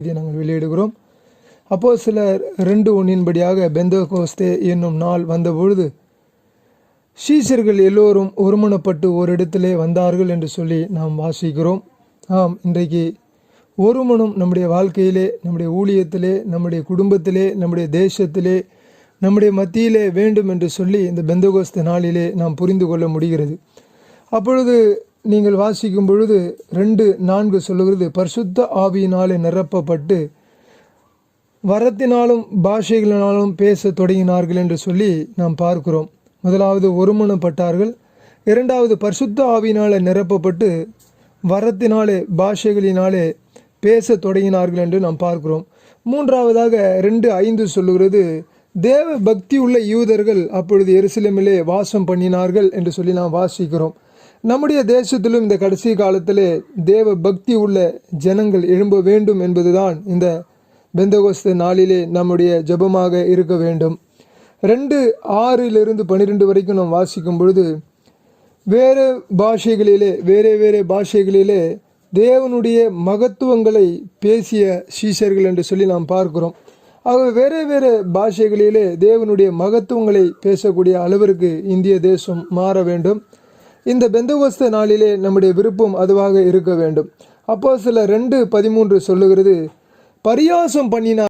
இதை நாங்கள் வெளியிடுகிறோம். அப்போஸ்தலர் 2:1 பெந்தெகோஸ்தே என்னும் நாள் வந்தபொழுது சீஷர்கள் எல்லோரும் ஒருமனப்பட்டு ஓரிடத்திலே வந்தார்கள் என்று சொல்லி நாம் வாசிக்கிறோம். ஆம், இன்றைக்கு ஒருமனம் நம்முடைய வாழ்க்கையிலே, நம்முடைய ஊழியத்திலே, நம்முடைய குடும்பத்திலே, நம்முடைய தேசத்திலே, நம்முடைய மத்தியிலே வேண்டும் என்று சொல்லி இந்த பெந்தெகோஸ்தே நாளிலே நாம் புரிந்து கொள்ள முடிகிறது. அப்பொழுது நீங்கள் வாசிக்கும் பொழுது 2:4 சொல்லுகிறது, பரிசுத்த ஆவியினாலே நிரப்பப்பட்டு வரத்தினாலும் பாஷைகளினாலும் பேச தொடங்கினார்கள் என்று சொல்லி நாம் பார்க்கிறோம். முதலாவது ஒருமனப்பட்டார்கள், இரண்டாவது பரிசுத்த ஆவியினாலே நிரப்பப்பட்டு வரத்தினாலே பாஷைகளினாலே பேச தொடங்கினார்கள் என்று நாம் பார்க்கிறோம். மூன்றாவதாக 2:5 சொல்லுகிறது, தேவ பக்தி உள்ள யூதர்கள் அப்பொழுது எருசலேமிலே வாசம் பண்ணினார்கள் என்று சொல்லி நாம் வாசிக்கிறோம். நம்முடைய தேசத்திலும் இந்த கடைசி காலத்திலே தேவ பக்தி உள்ள ஜனங்கள் எழும்ப வேண்டும் என்பதுதான் இந்த பெந்தெகோஸ்தே நாளிலே நம்முடைய ஜெபமாக இருக்க வேண்டும். 2:6-12 வரைக்கும் நாம் வாசிக்கும் பொழுது வேறு பாஷைகளிலே தேவனுடைய மகத்துவங்களை பேசிய சீஷர்கள் என்று சொல்லி நாம் பார்க்கிறோம். ஆகவே வேறு பாஷைகளிலே தேவனுடைய மகத்துவங்களை பேசக்கூடிய அளவிற்கு இந்திய தேசம் மாற வேண்டும். இந்த பெந்தெகோஸ்தே நாளிலே நம்முடைய விருப்பம் அதுவாக இருக்க வேண்டும். அப்போஸ்தலர் 2:13 சொல்லுகிறது, பரியாசம் பண்ணினார்